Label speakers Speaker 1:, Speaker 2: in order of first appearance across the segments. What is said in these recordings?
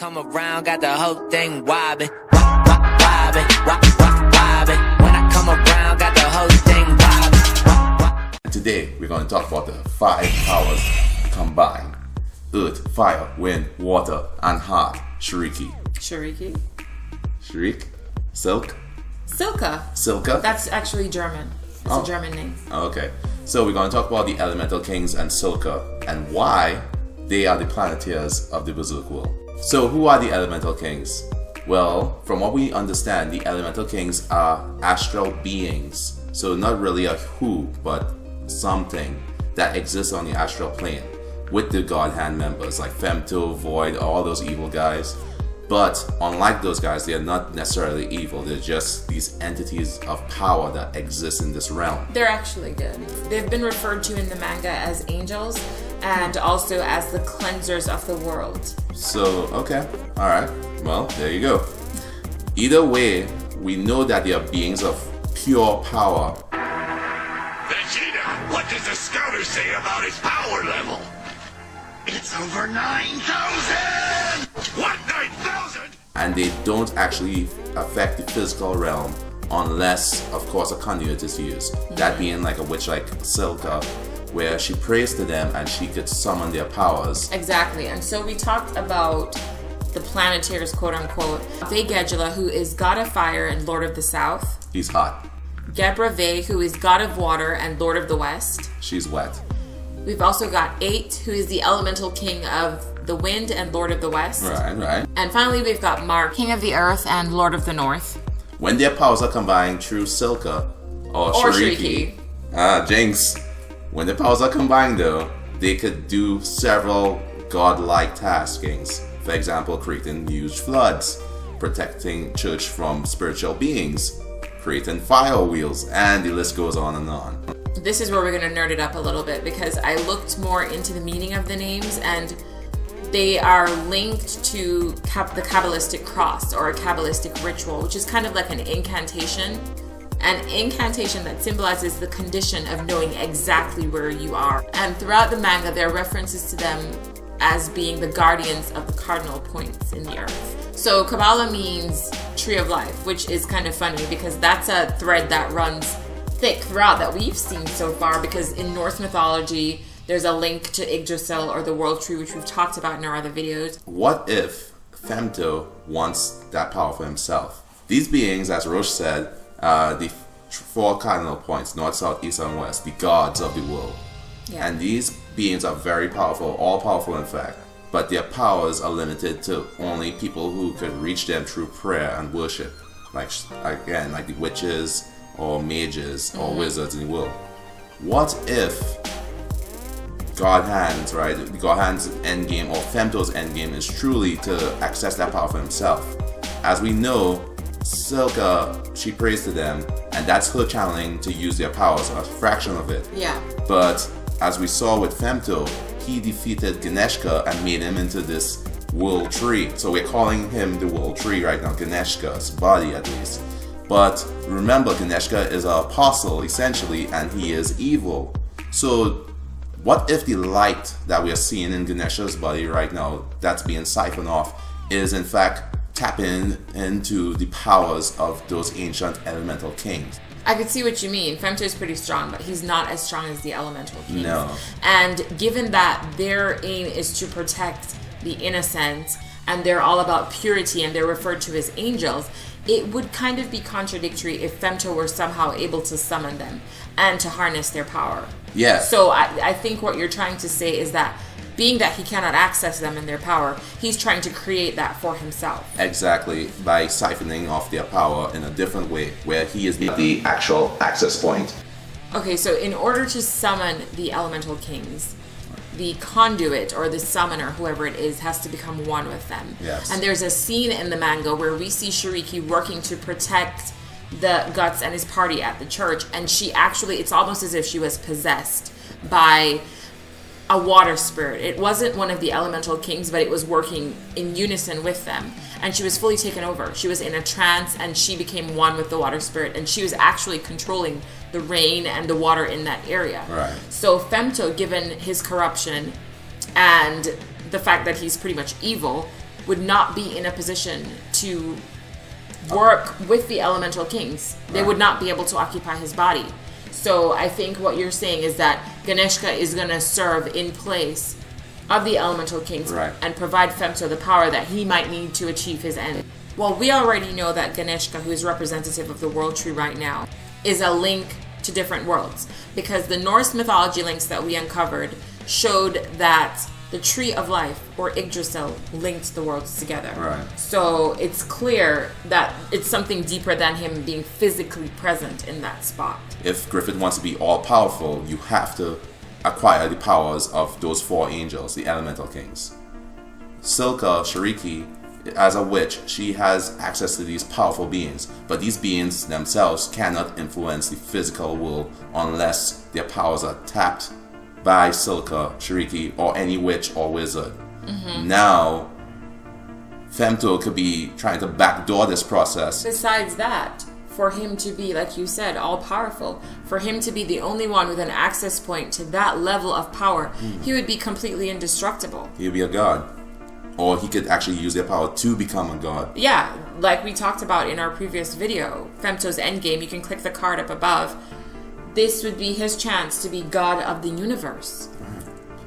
Speaker 1: come around, got the whole thing wobbin', wobbin', wobbin'. When I come around, got the whole thing wobbin'.
Speaker 2: Today, we're going to talk about the 5 powers combined. Earth, fire, wind, water, and heart. Shierke.
Speaker 3: Shierke?
Speaker 2: Shierke? Silk?
Speaker 3: Silka. That's actually German. It's a German name.
Speaker 2: Okay. So we're going to talk about the elemental kings and Silka and why they are the planeteers of the Berserk world. So who are the elemental kings? Well, from what we understand, the elemental kings are astral beings. So not really a who, but something that exists on the astral plane with the God Hand members like Femto, Void, all those evil guys. But unlike those guys, they are not necessarily evil. They're just these entities of power that exist in this realm.
Speaker 3: They're actually good. They've been referred to in the manga as angels and also as the cleansers of the world.
Speaker 2: So, okay. Alright. Well, there you go. Either way, we know that they are beings of pure power.
Speaker 4: Vegeta, what does the scouter say about his power level? It's over 9,000! What, 9,000?
Speaker 2: And they don't actually affect the physical realm unless, of course, a conduit is used. That being like a witch like Silka, where she prays to them and she could summon their powers.
Speaker 3: Exactly. And so we talked about the planeteers, quote unquote. Vegedula, who is god of fire and lord of the south.
Speaker 2: He's hot.
Speaker 3: Gebrave, who is god of water and lord of the west.
Speaker 2: She's wet.
Speaker 3: We've also got 8, who is the elemental king of the wind and lord of the west.
Speaker 2: Right.
Speaker 3: And finally, we've got Mark, king of the earth and lord of the north.
Speaker 2: When their powers are combined through Silka or Shierke. Jinx. When their powers are combined though, they could do several godlike taskings. For example, creating huge floods, protecting church from spiritual beings, creating fire wheels, and the list goes on and on.
Speaker 3: This is where we're going to nerd it up a little bit because I looked more into the meaning of the names and they are linked to the Kabbalistic cross or a Kabbalistic ritual, which is kind of like an incantation that symbolizes the condition of knowing exactly where you are. And throughout the manga, there are references to them as being the guardians of the cardinal points in the earth. So Kabbalah means tree of life, which is kind of funny because that's a thread that runs thick throughout that we've seen so far, because in Norse mythology there's a link to Yggdrasil or the world tree, which we've talked about in our other videos.
Speaker 2: What if Femto wants that power for himself? These beings, as Roche said, are the 4 cardinal points, north, south, east, and west, the gods of the world.
Speaker 3: Yeah.
Speaker 2: And these beings are very powerful, all powerful in fact, but their powers are limited to only people who could reach them through prayer and worship, like the witches or mages or wizards in the world. What if God Hands, right? The God Hands endgame or Femto's endgame is truly to access that power for himself. As we know, Silka, she prays to them, and that's her channeling to use their powers, a fraction of it.
Speaker 3: Yeah.
Speaker 2: But as we saw with Femto, he defeated Ganeshka and made him into this world tree. So we're calling him the world tree right now, Ganeshka's body at least. But remember, Ganeshka is an apostle essentially, and he is evil. So what if the light that we are seeing in Ganeshka's body right now that's being siphoned off is in fact tapping into the powers of those ancient elemental kings?
Speaker 3: I could see what you mean. Femto is pretty strong, but he's not as strong as the elemental kings.
Speaker 2: No.
Speaker 3: And given that their aim is to protect the innocent and they're all about purity and they're referred to as angels, it would kind of be contradictory if Femto were somehow able to summon them and to harness their power.
Speaker 2: Yeah.
Speaker 3: So I think what you're trying to say is that being that he cannot access them and their power, he's trying to create that for himself.
Speaker 2: Exactly, by siphoning off their power in a different way, where he is the actual access point.
Speaker 3: Okay, so in order to summon the elemental kings, the conduit or the summoner, whoever it is, has to become one with them.
Speaker 2: Yes.
Speaker 3: And there's a scene in the manga where we see Shierke working to protect the Guts and his party at the church, and she actually, it's almost as if she was possessed by a water spirit. It wasn't one of the elemental kings, but it was working in unison with them. And she was fully taken over. She was in a trance and she became one with the water spirit, and she was actually controlling the rain and the water in that area.
Speaker 2: Right.
Speaker 3: So Femto, given his corruption and the fact that he's pretty much evil, would not be in a position to work with the elemental kings. They would not be able to occupy his body. So I think what you're saying is that Ganeshka is going to serve in place of the elemental kings and provide Femto the power that he might need to achieve his end. Well, we already know that Ganeshka, who is representative of the world tree right now, is a link to different worlds, because the Norse mythology links that we uncovered showed that the tree of life, or Yggdrasil, linked the worlds together. So it's clear that it's something deeper than him being physically present in that spot.
Speaker 2: If Griffith wants to be all-powerful, you have to acquire the powers of those 4 angels, the elemental kings. Silka, Shierke, as a witch, she has access to these powerful beings, but these beings themselves cannot influence the physical world unless their powers are tapped by Silka, Shierke, or any witch or wizard. Now, Femto could be trying to backdoor this process.
Speaker 3: Besides that, for him to be, like you said, all-powerful, for him to be the only one with an access point to that level of power, he would be completely indestructible.
Speaker 2: He would be a god. Or he could actually use their power to become a god.
Speaker 3: Yeah, like we talked about in our previous video, Femto's endgame, you can click the card up above. This would be his chance to be god of the universe.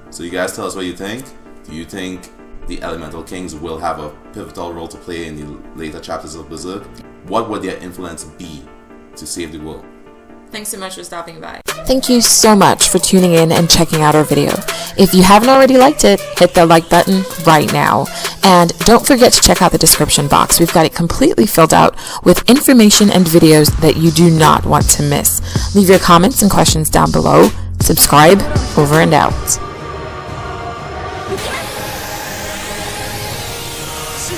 Speaker 2: So you guys tell us what you think. Do you think the elemental kings will have a pivotal role to play in the later chapters of Berserk? What would their influence be to save the world?
Speaker 3: Thanks so much for stopping by.
Speaker 5: Thank you so much for tuning in and checking out our video. If you haven't already liked it, hit the like button right now. And don't forget to check out the description box. We've got it completely filled out with information and videos that you do not want to miss. Leave your comments and questions down below. Subscribe. Over and out.
Speaker 6: She